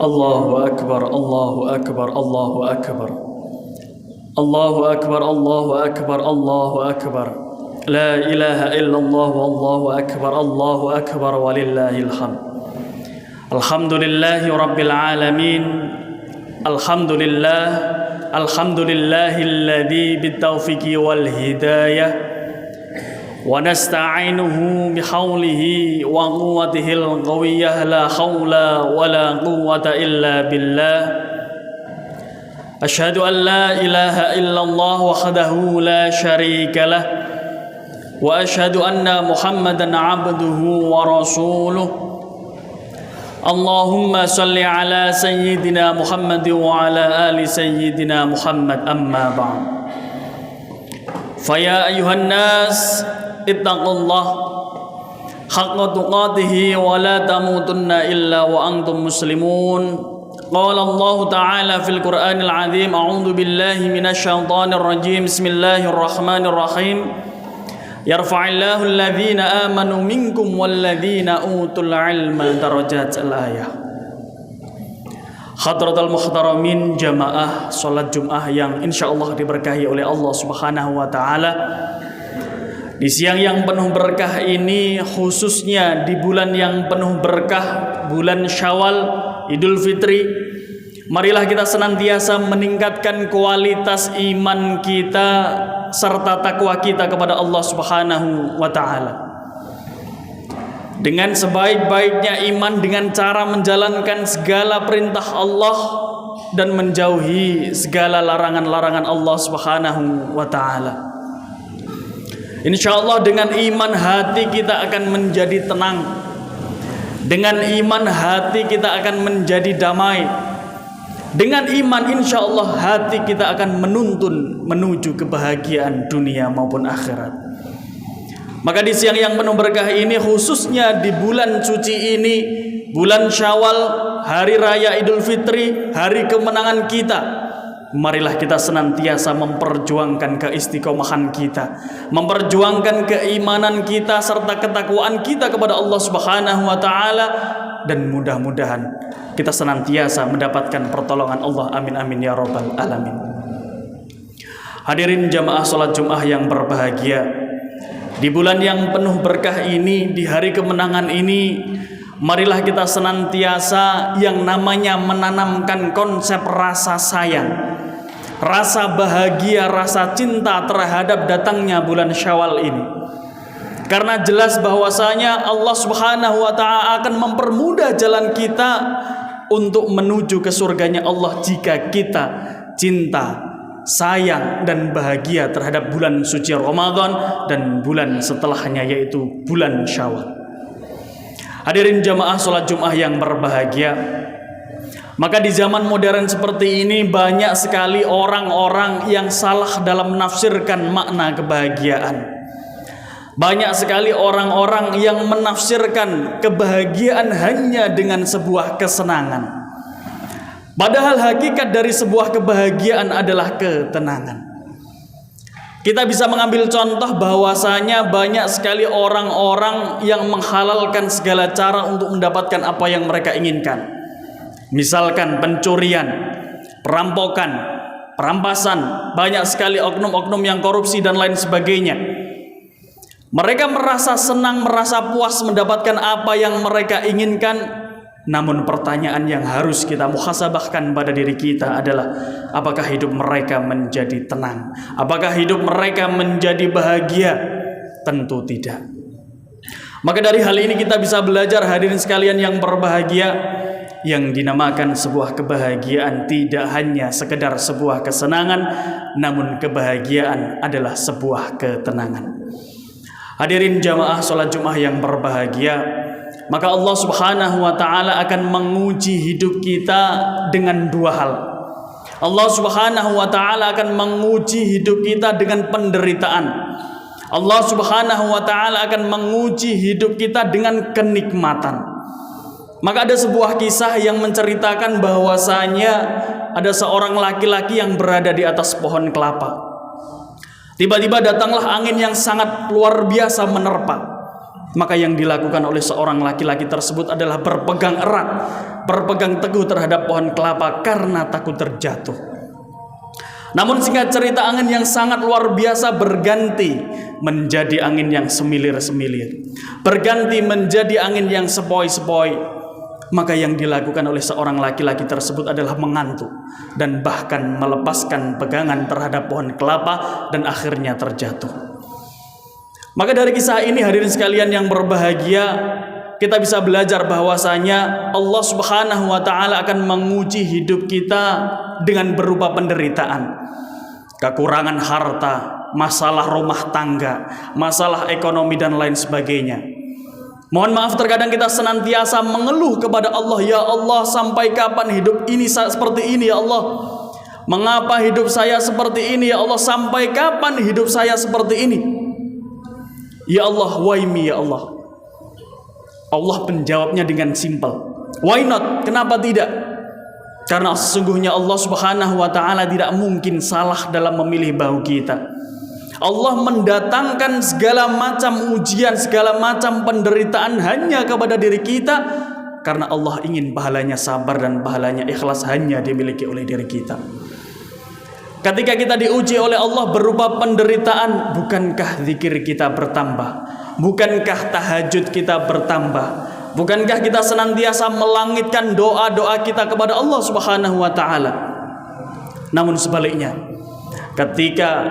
الله أكبر الله أكبر الله أكبر الله أكبر الله أكبر الله أكبر لا إله إلا الله والله أكبر الله أكبر ولله الحمد. الحمد لله رب العالمين. الحمد لله الذي بالتوفيق والهداية ونستعينه بحوله وقوته القوية لا حول ولا قوة إلا بالله. أشهد أن لا إله إلا الله وحده لا شريك له وأشهد أن محمدا عبده ورسوله. اللهم صل على سيدنا محمد وعلى آل سيدنا محمد. أما بعد فيا أيها الناس اتقوا الله حق تقاته ولا تموتن إلا وأنتم مسلمون. قال الله تعالى في القرآن العظيم: أعوذ بالله من الشيطان الرجيم. بسم الله الرحمن الرحيم. Yarfa'illahu alladhina amanu minkum walladhina utul ilma darajat. Al-ayah. Hadratul muhtaramin jamaah salat Jum'ah yang insyaallah diberkahi oleh Allah Subhanahu wa taala. Di siang yang penuh berkah ini, khususnya di bulan yang penuh berkah, bulan Syawal, Idul Fitri, marilah kita senantiasa meningkatkan kualitas iman kita serta takwa kita kepada Allah Subhanahu wa taala. Dengan sebaik-baiknya iman, dengan cara menjalankan segala perintah Allah dan menjauhi segala larangan-larangan Allah Subhanahu wa taala. Insyaallah dengan iman hati kita akan menjadi tenang. Dengan iman hati kita akan menjadi damai. Dengan iman insyaallah hati kita akan menuntun menuju kebahagiaan dunia maupun akhirat. Maka di siang yang penuh berkah ini, khususnya di bulan suci ini, bulan Syawal, hari raya Idul Fitri, hari kemenangan kita, marilah kita senantiasa memperjuangkan keistiqomahan kita, memperjuangkan keimanan kita serta ketakwaan kita kepada Allah Subhanahu wa taala, dan mudah-mudahan kita senantiasa mendapatkan pertolongan Allah. Amin amin ya rabbal alamin. Hadirin jamaah salat Jum'ah yang berbahagia, di bulan yang penuh berkah ini, di hari kemenangan ini, marilah kita senantiasa yang namanya menanamkan konsep rasa sayang, rasa bahagia, rasa cinta terhadap datangnya bulan Syawal ini. Karena jelas bahwasanya Allah Subhanahu wa taala akan mempermudah jalan kita untuk menuju ke surganya Allah jika kita cinta, sayang dan bahagia terhadap bulan suci Ramadan dan bulan setelahnya, yaitu bulan Syawal. Hadirin jamaah salat Jum'ah yang berbahagia, maka di zaman modern seperti ini banyak sekali orang-orang yang salah dalam menafsirkan makna kebahagiaan. Banyak sekali orang-orang yang menafsirkan kebahagiaan hanya dengan sebuah kesenangan. Padahal hakikat dari sebuah kebahagiaan adalah ketenangan. Kita bisa mengambil contoh bahwasanya banyak sekali orang-orang yang menghalalkan segala cara untuk mendapatkan apa yang mereka inginkan. Misalkan pencurian, perampokan, perampasan, banyak sekali oknum-oknum yang korupsi dan lain sebagainya. Mereka merasa senang, merasa puas mendapatkan apa yang mereka inginkan. Namun pertanyaan yang harus kita muhasabahkan pada diri kita adalah, apakah hidup mereka menjadi tenang? Apakah hidup mereka menjadi bahagia? Tentu tidak. Maka dari hal ini kita bisa belajar, hadirin sekalian yang berbahagia, yang dinamakan sebuah kebahagiaan tidak hanya sekedar sebuah kesenangan, namun kebahagiaan adalah sebuah ketenangan. Hadirin jamaah salat Jum'ah yang berbahagia, maka Allah Subhanahu wa taala akan menguji hidup kita dengan dua hal. Allah Subhanahu wa taala akan menguji hidup kita dengan penderitaan. Allah Subhanahu wa taala akan menguji hidup kita dengan kenikmatan. Maka ada sebuah kisah yang menceritakan bahwasanya ada seorang laki-laki yang berada di atas pohon kelapa. Tiba-tiba datanglah angin yang sangat luar biasa menerpa. Maka yang dilakukan oleh seorang laki-laki tersebut adalah berpegang erat, berpegang teguh terhadap pohon kelapa karena takut terjatuh. Namun singkat cerita, angin yang sangat luar biasa berganti menjadi angin yang semilir-semilir, berganti menjadi angin yang sepoi-sepoi. Maka yang dilakukan oleh seorang laki-laki tersebut adalah mengantuk dan bahkan melepaskan pegangan terhadap pohon kelapa dan akhirnya terjatuh. Maka dari kisah ini, hadirin sekalian yang berbahagia, kita bisa belajar bahwasanya Allah Subhanahu wa taala akan menguji hidup kita dengan berupa penderitaan, kekurangan harta, masalah rumah tangga, masalah ekonomi dan lain sebagainya. Mohon maaf, terkadang kita senantiasa mengeluh kepada Allah, ya Allah, sampai kapan hidup ini seperti ini ya Allah? Mengapa hidup saya seperti ini ya Allah? Sampai kapan hidup saya seperti ini? Ya Allah, why me ya Allah? Allah menjawabnya dengan simpel. Why not? Kenapa tidak? Karena sesungguhnya Allah Subhanahu wa taala tidak mungkin salah dalam memilih bahu kita. Allah mendatangkan segala macam ujian, segala macam penderitaan hanya kepada diri kita, karena Allah ingin pahalanya sabar dan pahalanya ikhlas hanya dimiliki oleh diri kita. Ketika kita diuji oleh Allah berupa penderitaan, bukankah zikir kita bertambah? Bukankah tahajud kita bertambah? Bukankah kita senantiasa melangitkan doa-doa kita kepada Allah Subhanahu wa taala? Namun sebaliknya, ketika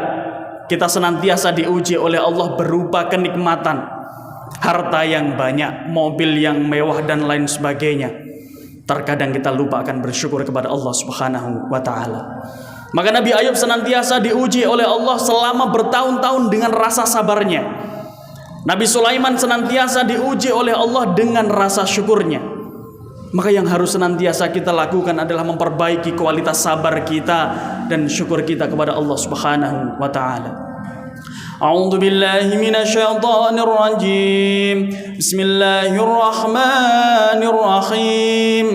kita senantiasa diuji oleh Allah berupa kenikmatan, harta yang banyak, mobil yang mewah dan lain sebagainya, terkadang kita lupa akan bersyukur kepada Allah Subhanahu wa taala. Maka Nabi Ayub senantiasa diuji oleh Allah selama bertahun-tahun dengan rasa sabarnya. Nabi Sulaiman senantiasa diuji oleh Allah dengan rasa syukurnya. Maka yang harus senantiasa kita lakukan adalah memperbaiki kualitas sabar kita dan syukur kita kepada Allah Subhanahu wa taala. A'udzu billahi minasyaitonir rajim. Bismillahirrahmanirrahim.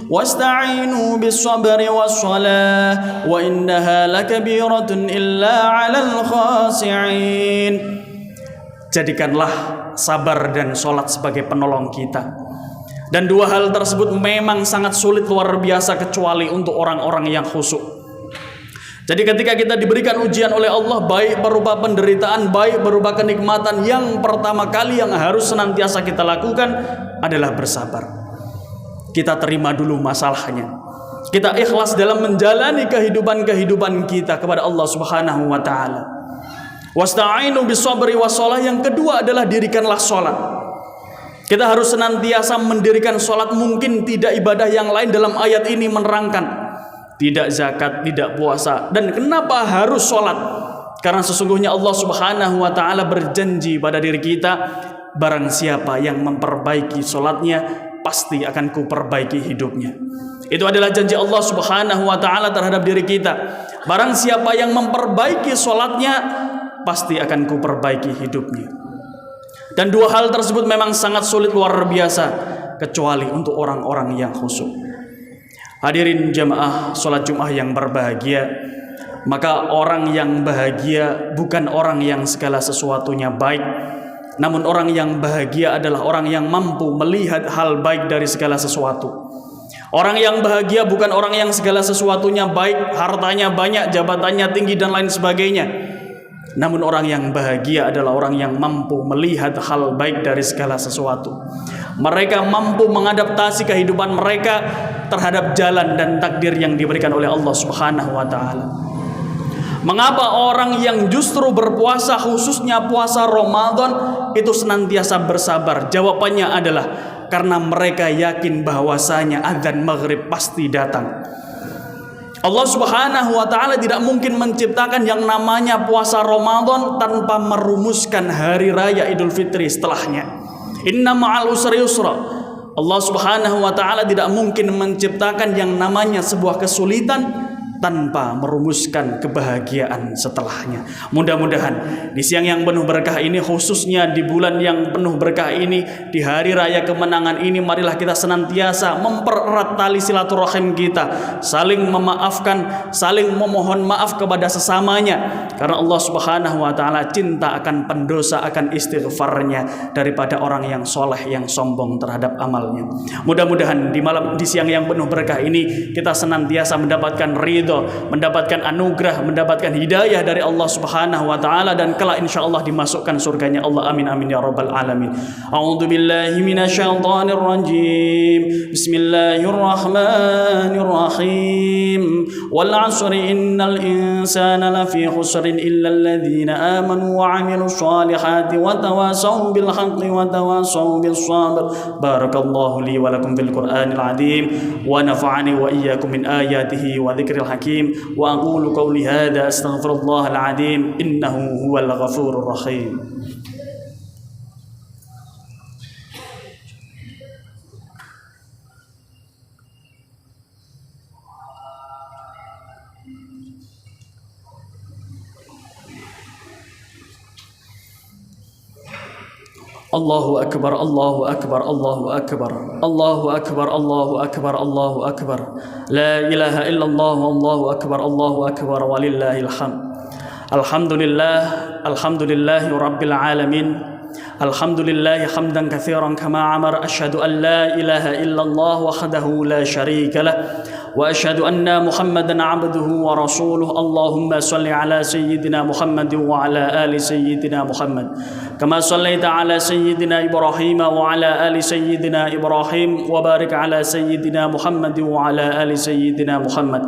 Wasta'inu bis-sabri was-salah wa innaha lakabiratun illa 'alal khashi'in. Jadikanlah sabar dan salat sebagai penolong kita. Dan dua hal tersebut memang sangat sulit luar biasa kecuali untuk orang-orang yang khusyuk. Jadi ketika kita diberikan ujian oleh Allah, baik berupa penderitaan, baik berupa kenikmatan, yang pertama kali yang harus senantiasa kita lakukan adalah bersabar. Kita terima dulu masalahnya. Kita ikhlas dalam menjalani kehidupan kita kepada Allah Subhanahu wa taala. Wasta'inu bis-sabri was-shalah, yang kedua adalah dirikanlah salat. Kita harus senantiasa mendirikan salat. Mungkin tidak ibadah yang lain dalam ayat ini menerangkan tidak zakat, tidak puasa. Dan kenapa harus salat? Karena sesungguhnya Allah Subhanahu wa taala berjanji pada diri kita, barang siapa yang memperbaiki salatnya, pasti akan kuperbaiki hidupnya. Itu adalah janji Allah Subhanahu wa taala terhadap diri kita. Barang siapa yang memperbaiki salatnya, pasti akan kuperbaiki hidupnya. Dan dua hal tersebut memang sangat sulit luar biasa kecuali untuk orang-orang yang khusyuk. Hadirin jamaah salat Jumat yang berbahagia, maka orang yang bahagia bukan orang yang segala sesuatunya baik, namun orang yang bahagia adalah orang yang mampu melihat hal baik dari segala sesuatu. Orang yang bahagia bukan orang yang segala sesuatunya baik, hartanya banyak, jabatannya tinggi dan lain sebagainya. Namun orang yang bahagia adalah orang yang mampu melihat hal baik dari segala sesuatu. Mereka mampu mengadaptasi kehidupan mereka terhadap jalan dan takdir yang diberikan oleh Allah Subhanahu wa taala. Mengapa orang yang justru berpuasa, khususnya puasa Ramadan, itu senantiasa bersabar? Jawabannya adalah karena mereka yakin bahwasanya azan maghrib pasti datang. Allah Subhanahu wa taala tidak mungkin menciptakan yang namanya puasa Ramadan tanpa merumuskan hari raya Idul Fitri setelahnya. Inna ma'al usri yusra. Allah Subhanahu wa taala tidak mungkin menciptakan yang namanya sebuah kesulitan tanpa merumuskan kebahagiaan setelahnya. Mudah-mudahan di siang yang penuh berkah ini, khususnya di bulan yang penuh berkah ini, di hari raya kemenangan ini, marilah kita senantiasa mempererat tali silaturahim kita, saling memaafkan, saling memohon maaf kepada sesamanya, karena Allah Subhanahu wa taala cinta akan pendosa, akan istighfarnya daripada orang yang soleh yang sombong terhadap amalnya. Mudah-mudahan di siang yang penuh berkah ini kita senantiasa mendapatkan ridho, mendapatkan anugerah, mendapatkan hidayah dari Allah Subhanahu wa taala, dan kelak insyaallah dimasukkan surganya Allah. Amin amin ya rabbal alamin. A'udzu billahi minasyaitonir rajim. Bismillahirrahmanirrahim. Wal 'asri innal insana lafi khusrin illa alladhina amanu wa 'amilus solihati wa tawasaw bil haqqi wa tawasaw bis sabr. Barakallahu li wa lakum bil Qur'anil 'azim wa nafa'ani wa iyyakum min ayatihi wa dzikril hakim. Wa aqulu qawli hadza astaghfirullahal azim innahu huwal ghafurur rahim. Allahu akbar, Allahu akbar, Allahu akbar, Allahu akbar, Allahu akbar, Allahu akbar. La ilaha illallah, Allahu akbar, Allahu akbar, walillahil hamd. Alhamdulillahi Rabbil Alamin. Alhamdulillahi hamdan katsiran kama amar. Asyhadu an la ilaha illallah wahdahu la syarika lah. Wa asyhadu anna Muhammadan abduhu wa rasuluh. Allahumma salli ala sayyidina Muhammad wa ala ali sayyidina Muhammad. Kama sallaita ala sayyidina Ibrahim wa ala ali sayyidina Ibrahim wa barik ala sayyidina Muhammad wa ala ali sayyidina Muhammad.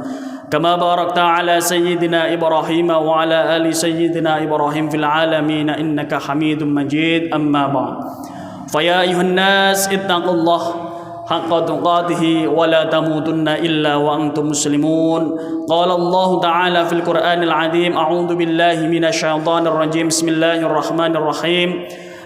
كما باركت على سيدنا إبراهيم وعلى آل سيدنا إبراهيم في العالمين إنك حميد مجيد أما بعد فيا أيها الناس اتقوا الله حق تقاته ولا تموتن إلا وأنتم مسلمون قال الله تعالى في القرآن العظيم أعوذ بالله من الشيطان الرجيم بسم الله الرحمن الرحيم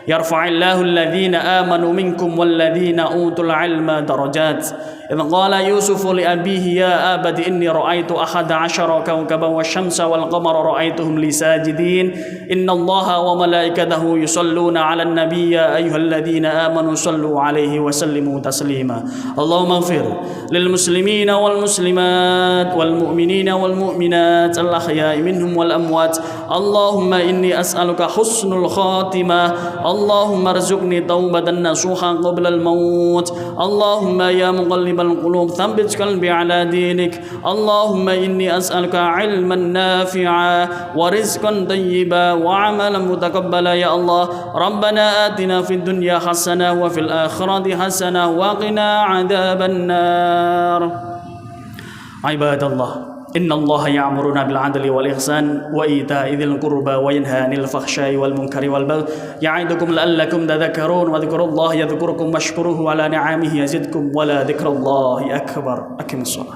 يرفع الله الذين آمنوا منكم والذين أوتوا العلم درجات إذ قال يوسف لأبيه يا أبت إني رأيت 11 كوكبا والشمس والقمر رأيتهم لي ساجدين إن الله وملائكته يصلون على النبي يا أيها الذين آمنوا صلوا عليه وسلموا تسليما اللهم اغفر للمسلمين والمسلمات والمؤمنين والمؤمنات الأحياء منهم والأموات اللهم إني أسألك حسن الخاتمة اللهم ارزقني توبة نصوحا قبل الموت اللهم يا مقلب القلوب ثبت قلبي على دينك اللهم إني أسألك علما نافعا ورزقا طيبا وعملا متقبلا يا الله ربنا آتنا في الدنيا حسنة وفي الآخرة حسنة وقنا عذاب النار عباد الله إن الله يأمرنا بالعدل والإحسان وإيتاء ذي القربى وينهى عن الفحشاء والمنكر والبغي يعظكم لعلكم تذكرون واذكروا الله يذكركم واشكروه على نعمه يزدكم ولذكر الله أكبر أقم الصلاة